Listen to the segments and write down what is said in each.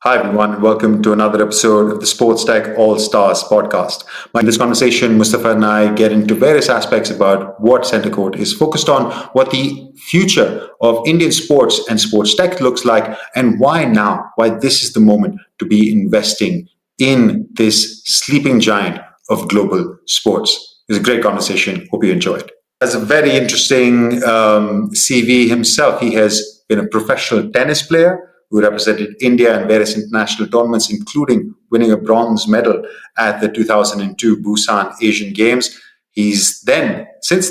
Hi, everyone, and welcome to another episode of the Sports Tech All Stars podcast. In this conversation, Mustafa and I get into various aspects about what Center Court is focused on, what the future of Indian sports and sports tech looks like, and why now, why this is the moment to be investing in this sleeping giant of global sports. It's a great conversation. Hope you enjoy it. Has a very interesting CV himself. He has been a professional tennis player who represented India in various international tournaments, including winning a bronze medal at the 2002 Busan Asian Games. Since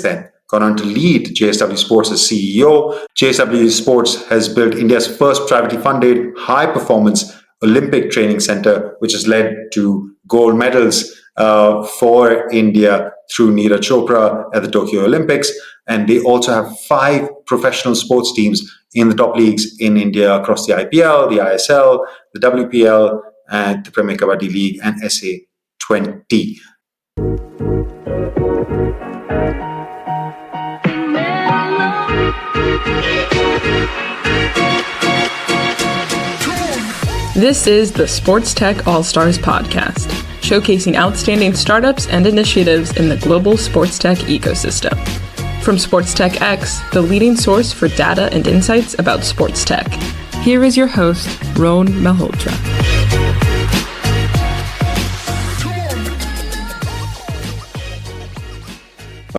then, gone on to lead JSW Sports as CEO. JSW Sports has built India's first privately funded high-performance Olympic training center, which has led to gold medals for India through Neeraj Chopra at the Tokyo Olympics. And they also have 5 professional sports teams in the top leagues in India across the IPL, the ISL, the WPL, and the Premier Kabaddi League and SA20. This is the Sports Tech All-Stars podcast, showcasing outstanding startups and initiatives in the global sports tech ecosystem. From Sports Tech X, the leading source for data and insights about sports tech. Here is your host, Rohan Malhotra.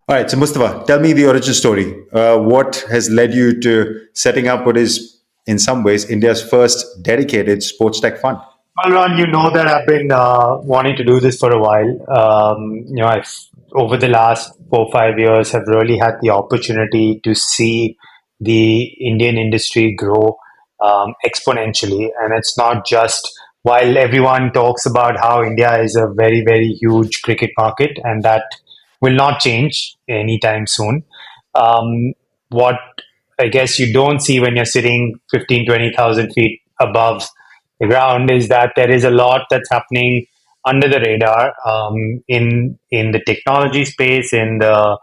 All right, so Mustafa, tell me the origin story. What has led you to setting up what is, in some ways, India's first dedicated sports tech fund? Well, Ron, you know that I've been wanting to do this for a while. I've over the last 4 or 5 years have really had the opportunity to see the Indian industry grow exponentially. And it's not just while everyone talks about how India is a very, very huge cricket market, and that will not change anytime soon. What I guess you don't see when you're sitting 15, 20,000 feet above the ground is that there is a lot that's happening under the radar in the technology space, in the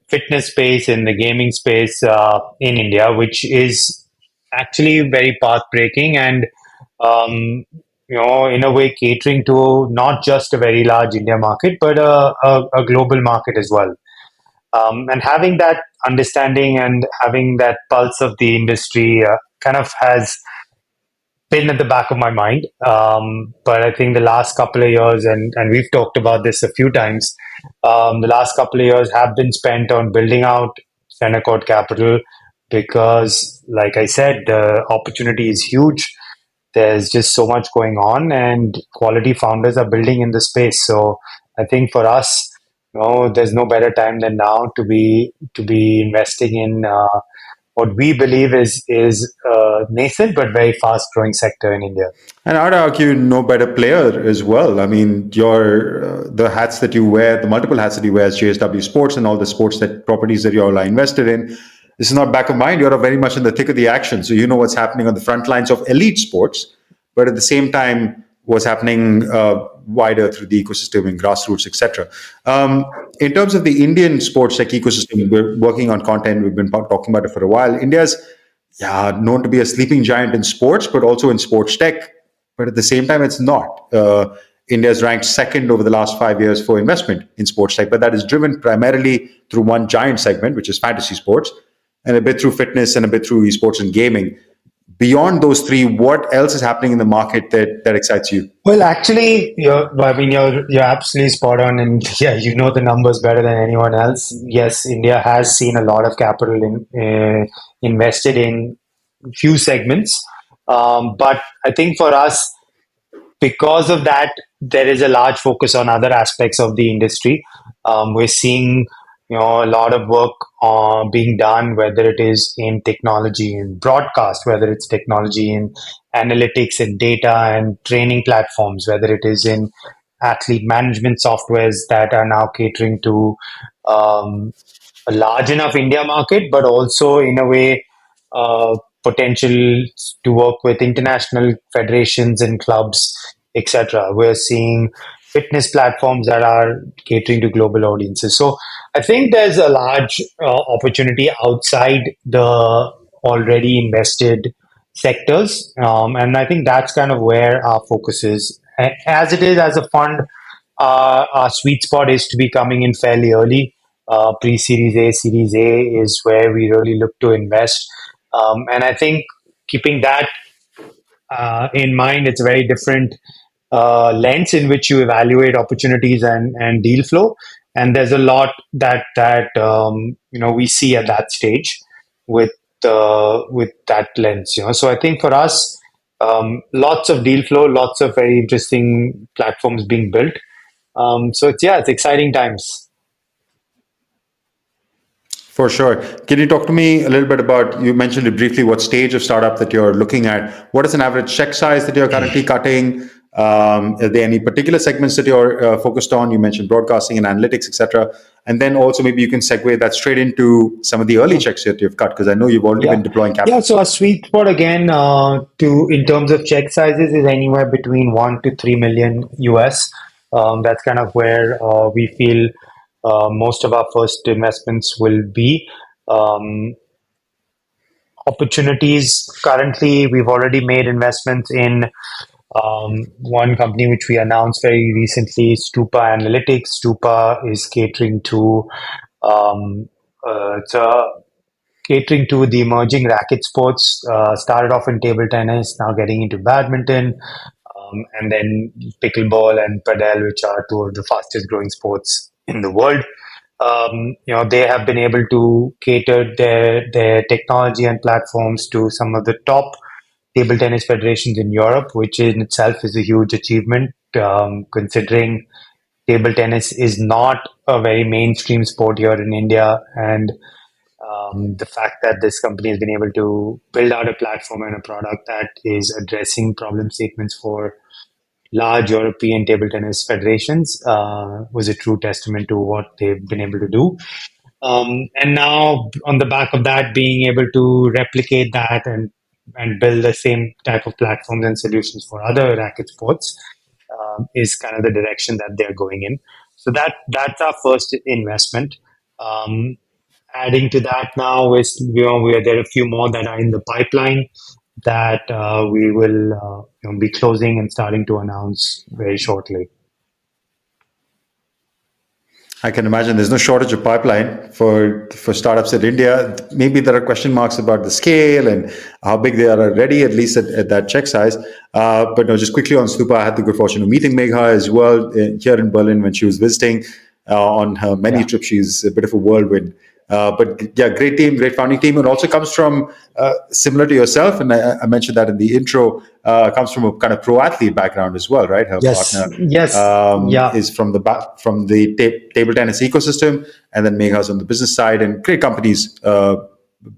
fitness space, in the gaming space in India, which is actually very path-breaking and in a way catering to not just a very large India market, but a global market as well. And having that understanding and having that pulse of the industry kind of has been at the back of my mind. But I think the last couple of years, and we've talked about this a few times, the last couple of years have been spent on building out Center Court Capital because, like I said, the opportunity is huge. There's just so much going on and quality founders are building in the space. So I think for us, there's no better time than now to be investing in what we believe is a nascent but very fast-growing sector in India. And I'd argue no better player as well. I mean, the hats that you wear, the multiple hats that you wear as JSW Sports and all the sports that properties that you all are invested in, this is not back of mind. You're very much in the thick of the action. So you know what's happening on the front lines of elite sports, but at the same time, what's happening wider through the ecosystem and grassroots, etc. In terms of the Indian sports tech ecosystem, we're working on content. We've been talking about it for a while. India's known to be a sleeping giant in sports, but also in sports tech. But at the same time, it's not. India's ranked second over the last 5 years for investment in sports tech, but that is driven primarily through one giant segment, which is fantasy sports, and a bit through fitness and a bit through esports and gaming. Beyond those three, what else is happening in the market that excites you? Well, actually, you're absolutely spot on, and you know the numbers better than anyone else. Yes, India has seen a lot of capital invested in few segments, but I think for us, because of that, there is a large focus on other aspects of the industry. We're seeing a lot of work being done, whether it is in technology and broadcast, whether it's technology in analytics and data and training platforms, whether it is in athlete management softwares that are now catering to a large enough India market, but also in a way potential to work with international federations and clubs, etc. We're seeing fitness platforms that are catering to global audiences. So I think there's a large opportunity outside the already invested sectors. And I think that's kind of where our focus is. As it is as a fund, our sweet spot is to be coming in fairly early. Pre-Series A, Series A is where we really look to invest. And I think keeping that in mind, it's a very different lens in which you evaluate opportunities and deal flow. And there's a lot that we see at that stage with with that lens. So I think for us, lots of deal flow, lots of very interesting platforms being built. So it's exciting times. For sure. Can you talk to me a little bit about, you mentioned it briefly, what stage of startup that you're looking at? What is an average check size that you're currently cutting? Are there any particular segments that you're focused on? You mentioned broadcasting and analytics, etc. And then also maybe you can segue that straight into some of the early checks that you've cut, because I know you've already Yeah. been deploying Yeah, capital. so our sweet spot again to in terms of check sizes is anywhere between 1 to 3 million US. That's kind of where we feel most of our first investments will be. Um, Opportunities currently, we've already made investments in one company which we announced very recently, Stupa Analytics. Stupa is um, it's a catering to the emerging racket sports. Started off in table tennis, now getting into badminton, and then pickleball and padel, which are two of the fastest growing sports in the world. They have been able to cater their technology and platforms to some of the top table tennis federations in Europe, which in itself is a huge achievement, considering table tennis is not a very mainstream sport here in India, and the fact that this company has been able to build out a platform and a product that is addressing problem statements for large European table tennis federations was a true testament to what they've been able to do. And now, on the back of that, being able to replicate that and build the same type of platforms and solutions for other racket sports is kind of the direction that they're going in. So that's our first investment. Um, Adding to that now is there are a few more that are in the pipeline that we will be closing and starting to announce very shortly. I can imagine there's no shortage of pipeline for startups in India. Maybe there are question marks about the scale and how big they are already, at least at that check size. But no, just quickly on Stupa, I had the good fortune of meeting Megha as well here in Berlin when she was visiting. On her many Yeah. trips, she's a bit of a whirlwind. But yeah, great team, great founding team, and also comes from similar to yourself. And I mentioned that in the intro. Comes from a kind of pro athlete background as well, right? Her Yes. partner Yes. Yeah. is from the table tennis ecosystem, and then Megha's on the business side, and great companies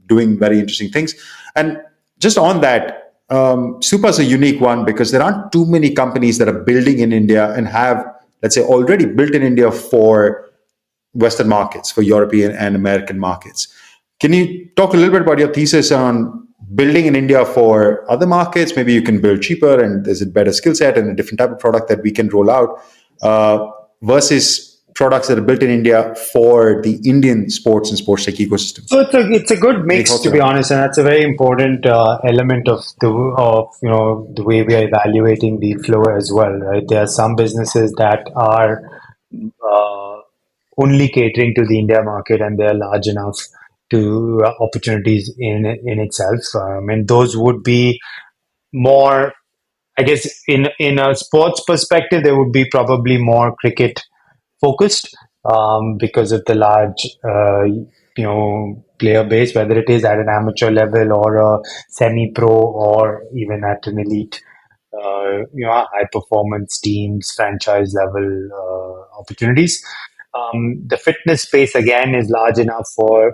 doing very interesting things. And just on that, Super is a unique one because there aren't too many companies that are building in India and have, let's say, already built in India for Western markets, for European and American markets. Can you talk a little bit about your thesis on building in India for other markets? Maybe you can build cheaper and there's a better skill set and a different type of product that we can roll out versus products that are built in India for the Indian sports and sports tech ecosystem. So it's a good Any mix, thoughts to be around that? honest, and that's a very important element of the way we are evaluating the flow as well, right? There are some businesses that are uh, only catering to the India market, and they're large enough to opportunities in itself. And those would be more, I guess, in a sports perspective, they would be probably more cricket focused because of the large, player base, whether it is at an amateur level or a semi-pro or even at an elite, high performance teams, franchise level opportunities. The fitness space again is large enough for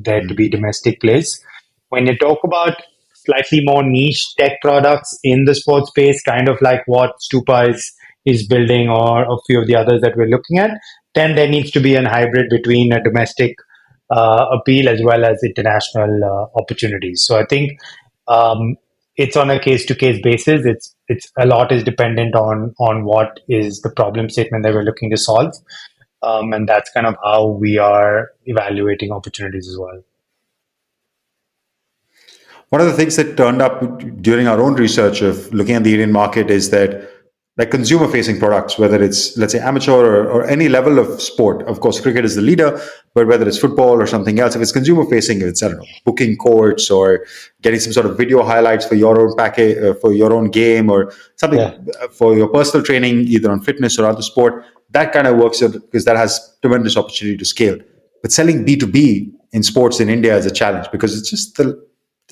there to be domestic plays. When you talk about slightly more niche tech products in the sports space, kind of like what Stupa is building or a few of the others that we're looking at, then there needs to be an hybrid between a domestic appeal as well as international opportunities. So I think um, it's on a case to case basis. It's a lot is dependent on what is the problem statement that we're looking to solve, and that's kind of how we are evaluating opportunities as well. One of the things that turned up during our own research of looking at the Indian market is that, like, consumer facing products, whether it's, let's say, amateur or any level of sport. Of course, cricket is the leader, but whether it's football or something else, if it's consumer facing, it's, I don't know, booking courts or getting some sort of video highlights for your own package, for your own game, or something Yeah. for your personal training, either on fitness or other sport. That kind of works because that has tremendous opportunity to scale. But selling B2B in sports in India is a challenge because it's just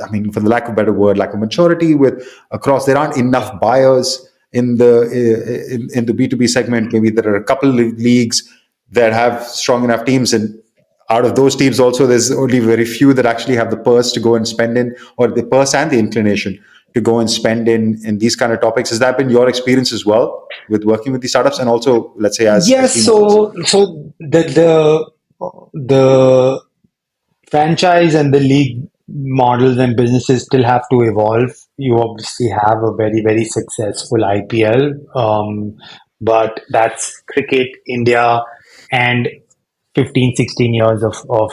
I mean, for the lack of a better word, lack of maturity with across. There aren't enough buyers in the B2B segment. Maybe there are a couple of leagues that have strong enough teams, and out of those teams, also there's only very few that actually have the purse to go and spend in, or the purse and the inclination to go and spend in these kind of topics. Has that been your experience as well with working with these startups, and also, let's say, as Yes, team owners? so the franchise and the league models and businesses still have to evolve. You obviously have a very, very successful IPL, but that's cricket, India, and 15, 16 years of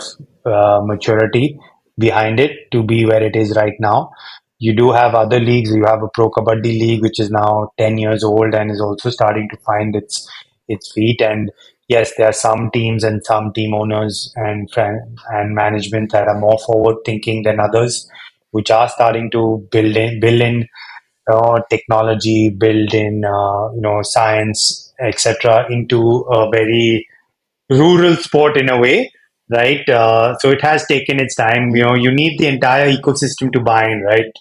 maturity behind it to be where it is right now. You do have other leagues. You have a Pro Kabaddi League, which is now 10 years old and is also starting to find its feet. And yes, there are some teams and some team owners and management that are more forward thinking than others, which are starting to build in technology, build in science, etc., into a very rural sport in a way, right? So it has taken its time. You need the entire ecosystem to buy in, right?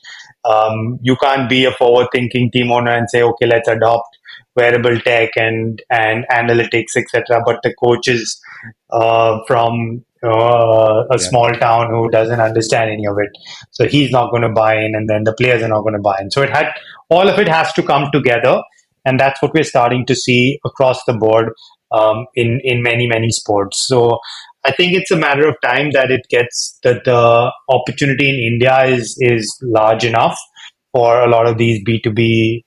You can't be a forward-thinking team owner and say, okay, let's adopt wearable tech and analytics, etc. But the coaches from a Yeah. small town who doesn't understand any of it, so he's not going to buy in, and then the players are not going to buy in. So all of it has to come together, and that's what we're starting to see across the board in many sports. So I think it's a matter of time that it gets that the opportunity in India is large enough for a lot of these B2B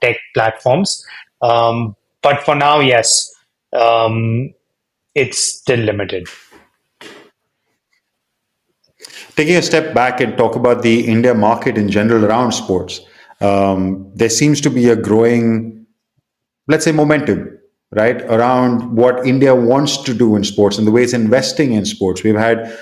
tech platforms. But for now, yes, um, it's still limited. Taking a step back and talk about the India market in general around sports, there seems to be a growing, let's say, momentum, right, around what India wants to do in sports and the way it's investing in sports. We've had,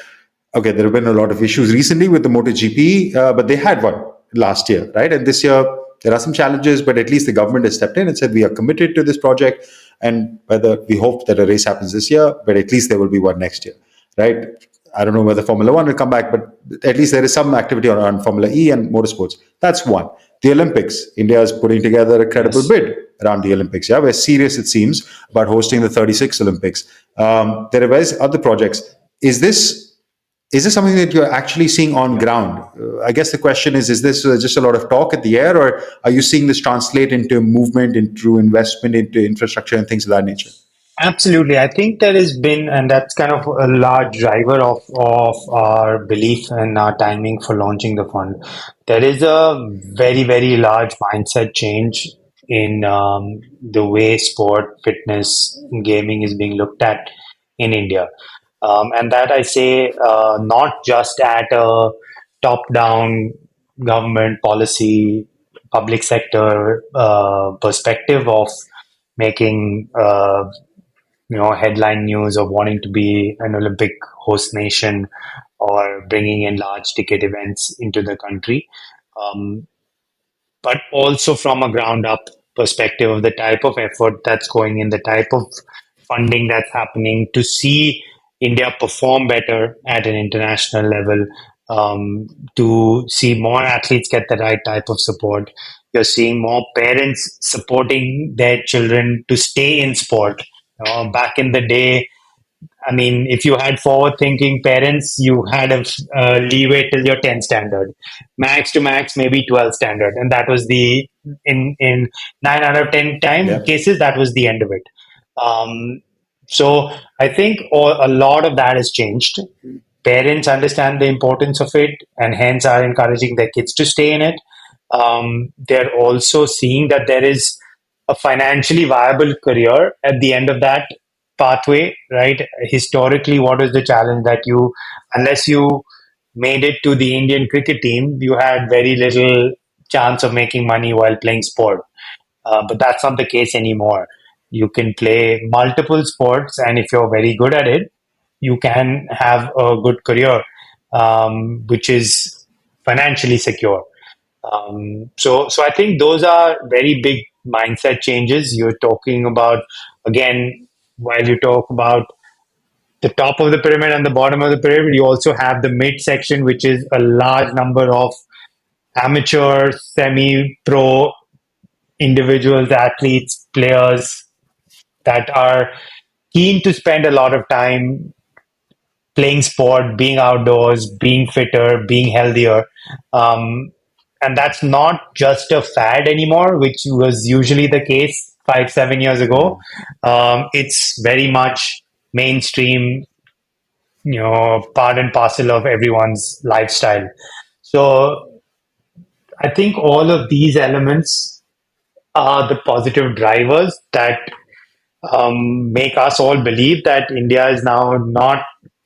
okay, there have been a lot of issues recently with the MotoGP, but they had one last year, right? And this year, there are some challenges, but at least the government has stepped in and said, we are committed to this project. And whether we hope that a race happens this year, but at least there will be one next year, right? I don't know whether Formula One will come back, but at least there is some activity on Formula E and motorsports. That's one. The Olympics, India is putting together a credible Yes. bid around the Olympics. Yeah, we're serious, it seems, about hosting the 36 Olympics. There are various other projects. Is this something that you're actually seeing on ground? I guess the question is this just a lot of talk at the air, or are you seeing this translate into movement, into investment, into infrastructure and things of that nature? Absolutely. I think there has been, and that's kind of a large driver of our belief and our timing for launching the fund. There is a very, very large mindset change in the way sport, fitness, and gaming is being looked at in India. And that I say not just at a top down government policy, public sector perspective of making headline news of wanting to be an Olympic host nation or bringing in large ticket events into the country, um, but also from a ground up perspective of the type of effort that's going in, the type of funding that's happening to see India perform better at an international level, to see more athletes get the right type of support. You're seeing more parents supporting their children to stay in sport. Back in the day, I mean, if you had forward-thinking parents, you had a leeway till your 10 standard, max to max, maybe 12 standard, and that was the in 9 out of 10 time Yeah. cases that was the end of it. Um, so I think a lot of that has changed. Parents understand the importance of it, and hence are encouraging their kids to stay in it. They're also seeing that there is a financially viable career at the end of that pathway, right? Historically, what is the challenge that unless you made it to the Indian cricket team, you had very little chance of making money while playing sport. But that's not the case anymore. You can play multiple sports, and if you're very good at it, you can have a good career, which is financially secure. So I think those are very big mindset changes. You're talking about, again, while you talk about the top of the pyramid and the bottom of the pyramid, you also have the mid section, which is a large number of amateur, semi pro individuals, athletes, players that are keen to spend a lot of time playing sport, being outdoors, being fitter, being healthier. Um, and that's not just a fad anymore, which was usually the case 5, 7 years ago. It's very much mainstream, part and parcel of everyone's lifestyle. So I think all of these elements are the positive drivers that make us all believe that India is now not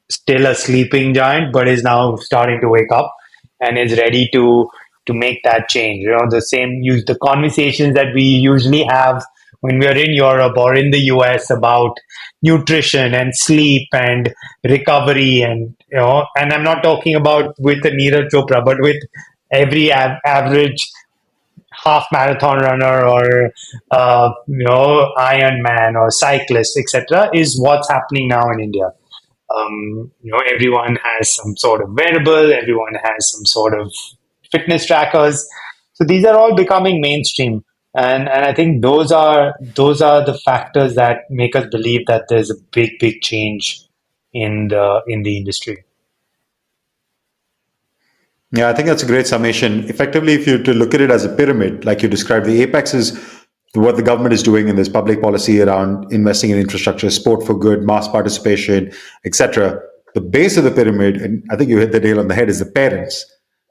still a sleeping giant, but is now starting to wake up and is ready to make that change. The same use the conversations that we usually have when we are in Europe or in the US about nutrition and sleep and recovery, and and I'm not talking about with the Neeraj Chopra, but with every average half marathon runner or Iron Man or cyclist, etc., is what's happening now in India. Everyone has some sort of wearable, everyone has some sort of fitness trackers. So these are all becoming mainstream, and I think those are the factors that make us believe that there's a big change in the industry. Yeah, I think that's a great summation. Effectively, if you to look at it as a pyramid, like you described, the apex is what the government is doing in this public policy around investing in infrastructure, sport for good, mass participation, etc. The base of the pyramid, and I think you hit the nail on the head, is the parents.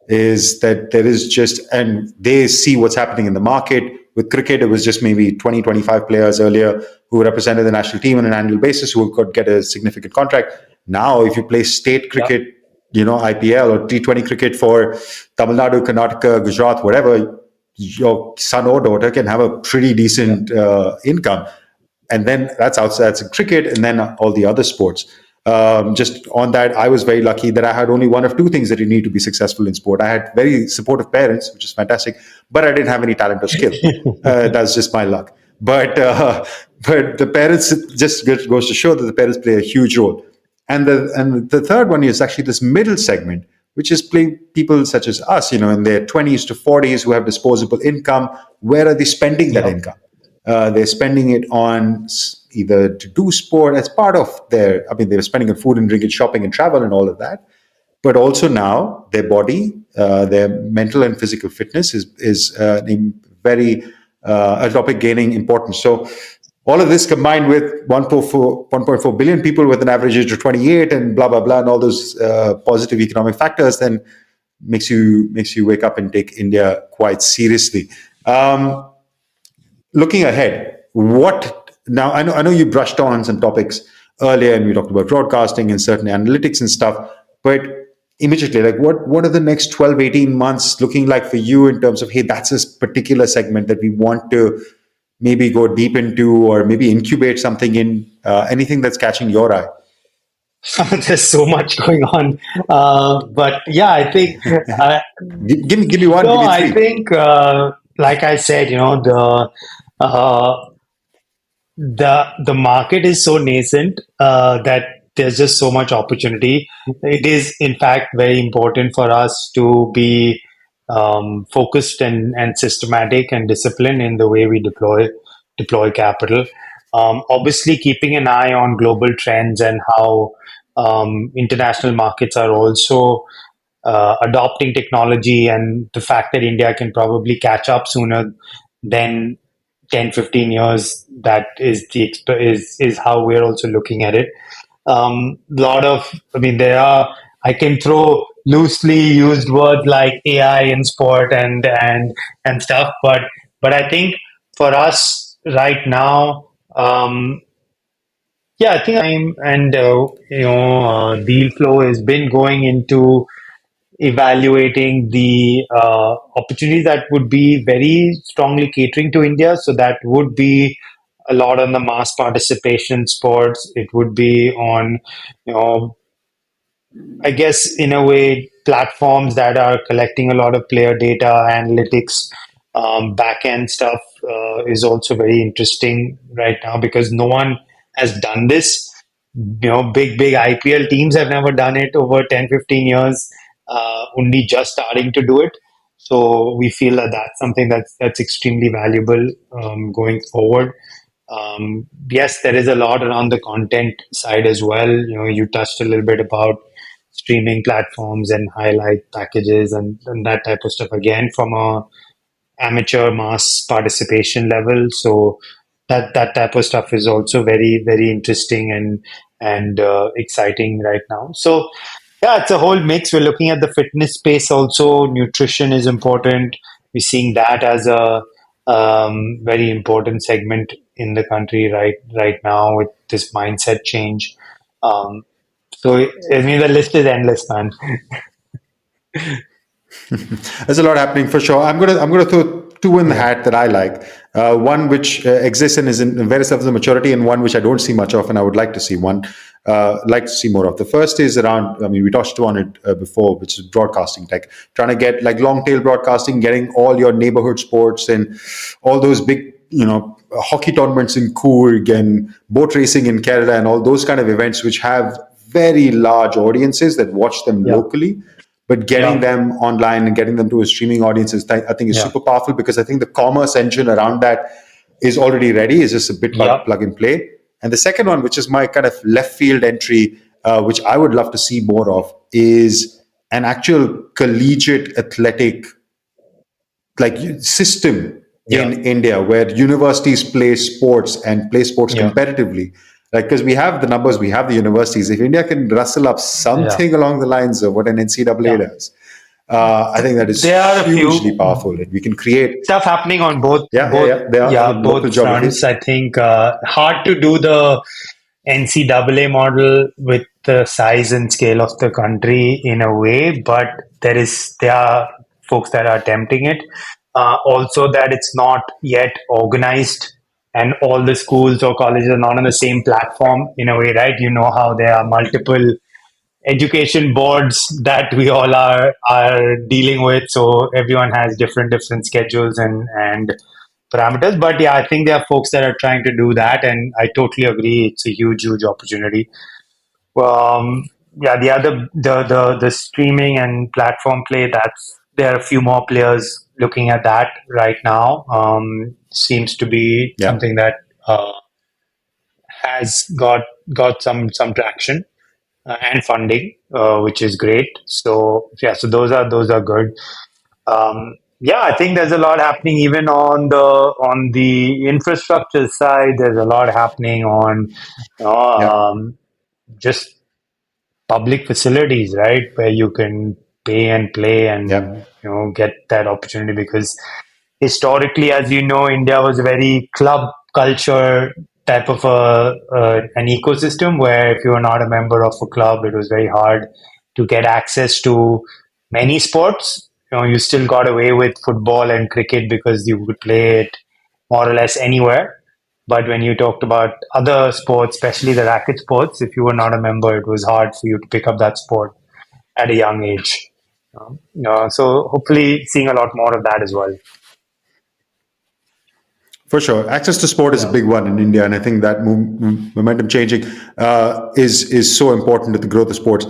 Is that there is just, and they see what's happening in the market. With cricket, it was just maybe 20, 25 players earlier who represented the national team on an annual basis who could get a significant contract. Now, if you play state Yeah. cricket, IPL or T20 cricket for Tamil Nadu, Karnataka, Gujarat, whatever, your son or daughter can have a pretty decent income. And then that's outside, that's in cricket, and then all the other sports. Just on that, I was very lucky that I had only one of two things that you need to be successful in sport. I had very supportive parents, which is fantastic, but I didn't have any talent or skill. That's just my luck. But the parents, just goes to show that the parents play a huge role. And the third one is actually this middle segment, which is people such as us, in their 20s to 40s who have disposable income. Where are they spending that Yeah. income? They're spending it on either to do sport as part of their, I mean, they're spending on food and drink and shopping and travel and all of that. But also now their body, their mental and physical fitness is very a topic gaining importance. So all of this combined with 1.4 billion people with an average age of 28 and blah, blah, blah, and all those positive economic factors, then makes you wake up and take India quite seriously. Looking ahead, what now? I know you brushed on some topics earlier, and we talked about broadcasting and certain analytics and stuff. But immediately, like what are the next 12, 18 months looking like for you in terms of, hey, that's this particular segment that we want to maybe go deep into, or maybe incubate something in, anything that's catching your eye? There's so much going on, but yeah, I think Give me one, no, give me I three. think like I said, uh, the market is so nascent that there's just so much opportunity. It is, in fact, very important for us to be focused and systematic and disciplined in the way we deploy capital. Obviously, keeping an eye on global trends and how international markets are also adopting technology, and the fact that India can probably catch up sooner than 10, 15 years. That is how we're also looking at it. Lot of, I mean, I can throw loosely used words like AI in sport and stuff, but I think for us right now, yeah, I think I'm and deal flow has been going into evaluating the opportunities that would be very strongly catering to India. So that would be a lot on the mass participation sports. It would be on, you know, I guess in a way, platforms that are collecting a lot of player data, analytics, back end stuff is also very interesting right now because no one has done this. You know, big IPL teams have never done it over 10, 15 years, only just starting to do it. So we feel that that's something that's extremely valuable going forward. Yes, there is a lot around the content side as well. You know, you touched a little bit about streaming platforms and highlight packages and that type of stuff again from a amateur mass participation level. So that type of stuff is also very interesting and exciting right now. So yeah, it's a whole mix. We're looking at the fitness space also. Nutrition is important. We're seeing that as a very important segment in the country right now with this mindset change. Um, so I mean, the list is endless, man. There's a lot happening for sure. I'm gonna throw two in the Yeah, hat that I like. One which exists and is in various levels of maturity, and one which I don't see much of, and I would like to see like to see more of. The first is around. I mean, we touched on it before, which is broadcasting tech. Trying to get like long tail broadcasting, getting all your neighborhood sports and all those big, hockey tournaments in Coorg and boat racing in Kerala and all those kind of events, which have very large audiences that watch them yeah, locally, but getting yeah, them online and getting them to a streaming audience is, I think, is yeah, super powerful because I think the commerce engine around that is already ready. It's just a bit yeah, plug and play. And the second one, which is my kind of left field entry, which I would love to see more of, is an actual collegiate athletic like system yeah, in India where universities play sports and play sports yeah, competitively. Like, because we have the numbers, we have the universities. If India can rustle up yeah, something along the lines of what an NCAA yeah. does, I think that is There are a hugely few powerful. And we can create, stuff happening on both they are yeah, local both fronts. geographies. I think hard to do the NCAA model with the size and scale of the country in a way, but there are folks that are attempting it. Also, that it's not yet organized, and all the schools or colleges are not on the same platform in a way, right? You know how there are multiple education boards that we all are dealing with, so everyone has different schedules and parameters. But yeah, I think there are folks that are trying to do that, and I totally agree. It's a huge opportunity. Yeah, the other the streaming and platform play. That's there are a few more players looking at that right now. Seems to be Yeah. something that has got some traction and funding, which is great. So yeah, so those are good. Yeah, I think there's a lot happening even on the infrastructure side. There's a lot happening on Yeah. just public facilities, right, where you can pay and play Yeah. and get that opportunity because historically, as you know, India was a very club culture type of an ecosystem where if you were not a member of a club, it was very hard to get access to many sports. You still got away with football and cricket because you could play it more or less anywhere. But when you talked about other sports, especially the racket sports, if you were not a member, it was hard for you to pick up that sport at a young age. So hopefully seeing a lot more of that as well. For sure, access to sport is a Yeah. big one in India, and I think that momentum changing is so important to the growth of sports.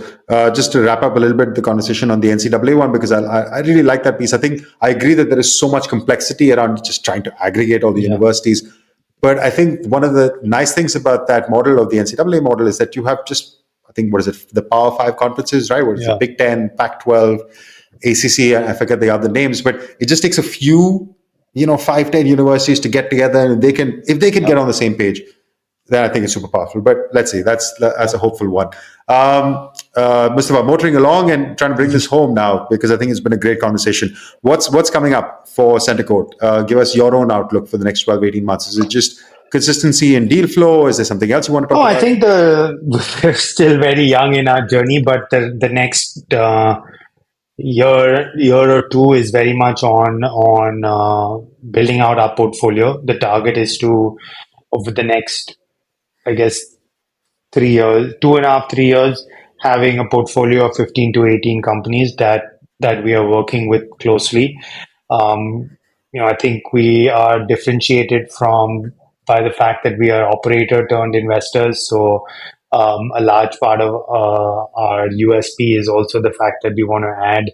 Just to wrap up a little bit the conversation on the NCAA one, because I really like that piece. I think I agree that there is so much complexity around just trying to aggregate all the Yeah. universities, but I think one of the nice things about that model of the NCAA model is that you have just, I think, what is it, the Power Five conferences, right? What is the Yeah. Big Ten, Pac-12, ACC? I forget the other names, but it just takes a few 5-10 universities to get together, and they can, if they can Yeah. get on the same page, then I think it's super powerful. But let's see, that's a hopeful one. Mustafa, motoring along and trying to bring this home now, because I think it's been a great conversation. What's coming up for Center Court? Give us your own outlook for the next 12-18 months. Is it just consistency and deal flow? Is there something else you want to Oh, talk I about? think we're still very young in our journey, but the next year or two is very much on building out our portfolio. The target is to, over the next, I guess, 3 years, 2.5, 3 years, having a portfolio of 15 to 18 companies that we are working with closely. Um, I think we are differentiated from by the fact that we are operator turned investors. So a large part of our USP is also the fact that we want to add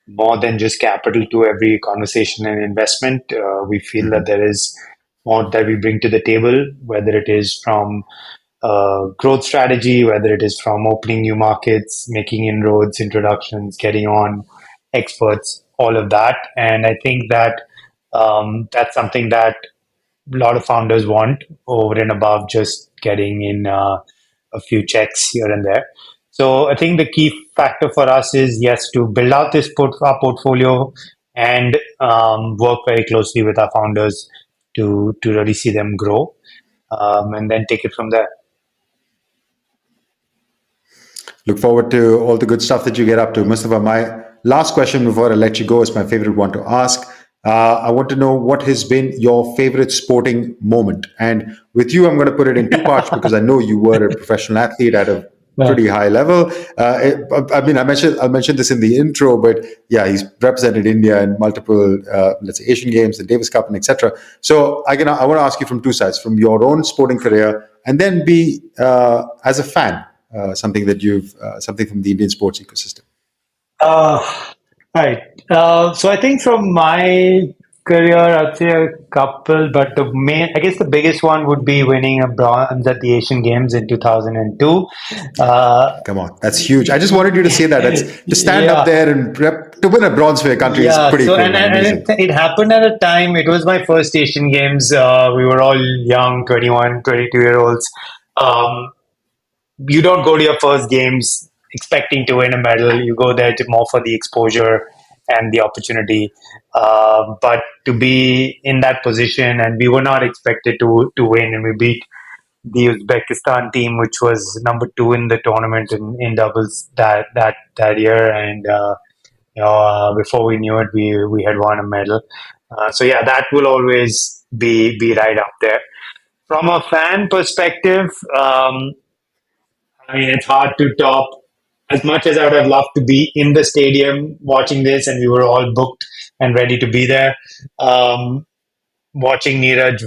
more than just capital to every conversation and investment. We feel that there is more that we bring to the table, whether it is from growth strategy, whether it is from opening new markets, making inroads, introductions, getting on experts, all of that. And I think that that's something that a lot of founders want over and above just getting in a few checks here and there. So I think the key factor for us is yes to build out our portfolio and work very closely with our founders to really see them grow, and then take it from there. Look forward to all the good stuff that you get up to. Mustafa, my last question before I let you go is my favorite one to ask. I want to know what has been your favorite sporting moment. And with you, I'm going to put it in two parts because I know you were a professional athlete at a Well, pretty high level. I mean, I mentioned this in the intro, but yeah, he's represented India in multiple, let's say, Asian Games, the Davis Cup, and etc. So I want to ask you from two sides, from your own sporting career, and then be as a fan, something from the Indian sports ecosystem. right. So I think from my career, I'd say a couple, but I guess the biggest one would be winning a bronze at the Asian Games in 2002. Uh, Come on, that's huge. I just wanted you to say that. That's to stand up yeah, there and to win a bronze for your country is yeah. pretty So cool, man. and Amazing. it happened at a time. It was my first Asian Games. We were all young, 21, 22 year olds. Um, you don't go to your first games expecting to win a medal. You go there to more for the exposure and the opportunity. But to be in that position, and we were not expected to win, and we beat the Uzbekistan team, which was number two in the tournament in doubles that year, and before we knew it, we had won a medal. So yeah, that will always be right up there. From a fan perspective, I mean, it's hard to top. As much as I would have loved to be in the stadium watching this, and we were all booked and ready to be there, um, watching Neeraj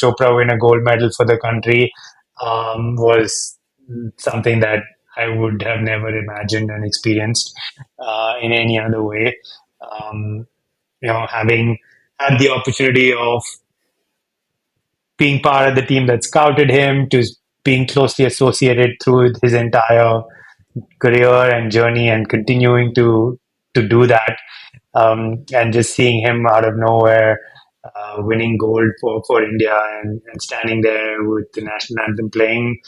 Chopra win a gold medal for the country was something that I would have never imagined and experienced in any other way. Um, Having had the opportunity of being part of the team that scouted him to being closely associated through his entire career and journey and continuing to do that, and just seeing him out of nowhere winning gold for India and standing there with the national anthem playing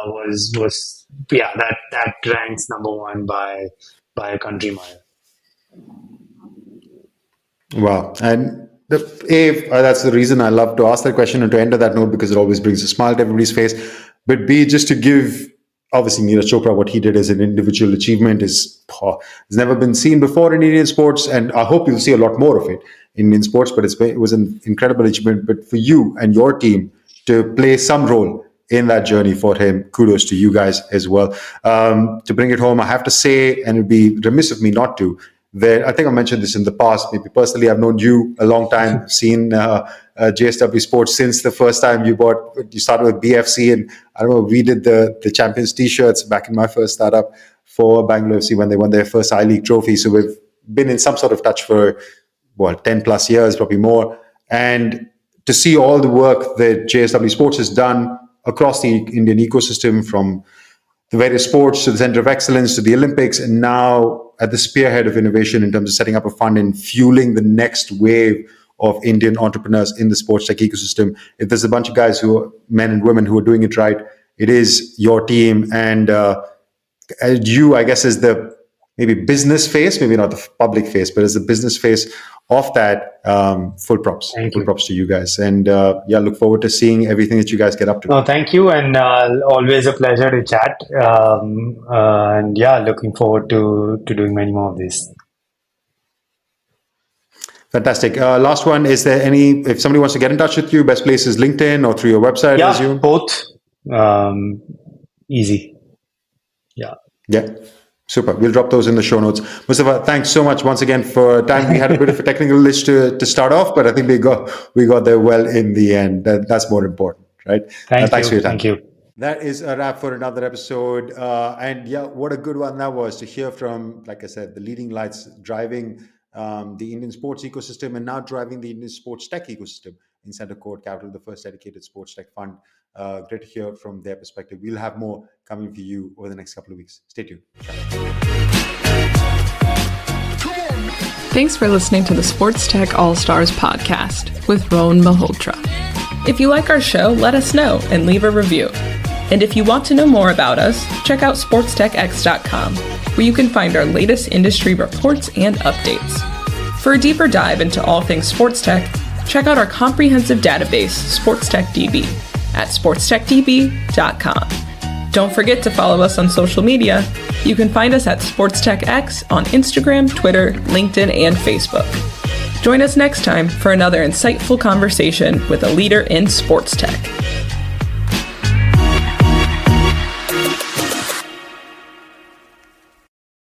was yeah, that ranks number one by a country mile. Wow. And that's the reason I love to ask that question and to end on that note because it always brings a smile to everybody's face. But B, just to give obviously Neeraj Chopra, what he did as an individual achievement has never been seen before in Indian sports. And I hope you'll see a lot more of it in Indian sports. But it was an incredible achievement. But for you and your team to play some role in that journey for him, kudos to you guys as well. To bring it home, I have to say, and it'd be remiss of me not to, that I think I mentioned this in the past. Maybe personally, I've known you a long time, seen JSW Sports since the first time you started with BFC, and I don't know, we did the Champions T-shirts back in my first startup for Bangalore FC when they won their first I-League trophy. So we've been in some sort of touch for 10 plus years, probably more, and to see all the work that JSW Sports has done across the Indian ecosystem, from the various sports to the Center of Excellence to the Olympics, and now at the spearhead of innovation in terms of setting up a fund and fueling the next wave of Indian entrepreneurs in the sports tech ecosystem. If there's a bunch of guys men and women who are doing it right, it is your team. And you, I guess, is the maybe business face, maybe not the public face, but as the business face of that, full props. Thank Full you. props to you guys. And look forward to seeing everything that you guys get up to. No, thank you, and always a pleasure to chat. And looking forward to doing many more of these. Fantastic. Last one, is there if somebody wants to get in touch with you, best place is LinkedIn or through your website, I assume? Both. Easy. Yeah. Super. We'll drop those in the show notes. Mustafa, thanks so much once again for time. We had a bit of a technical glitch to start off, but I think we got there well in the end. That's more important, right? Thanks for your time. Thank you. That is a wrap for another episode. What a good one that was, to hear from, like I said, the leading lights driving the Indian sports ecosystem and now driving the Indian sports tech ecosystem in Center Court Capital, the first dedicated sports tech fund. Great to hear from their perspective. We'll have more coming for you over the next couple of weeks. Stay tuned. Thanks for listening to the Sports Tech All-Stars podcast with Rohan Malhotra. If you like our show, let us know and leave a review. And if you want to know more about us, check out sportstechx.com, where you can find our latest industry reports and updates. For a deeper dive into all things sports tech, check out our comprehensive database, Sports Tech DB, at sportstechdb.com. Don't forget to follow us on social media. You can find us at SportsTechX on Instagram, Twitter, LinkedIn, and Facebook. Join us next time for another insightful conversation with a leader in sports tech.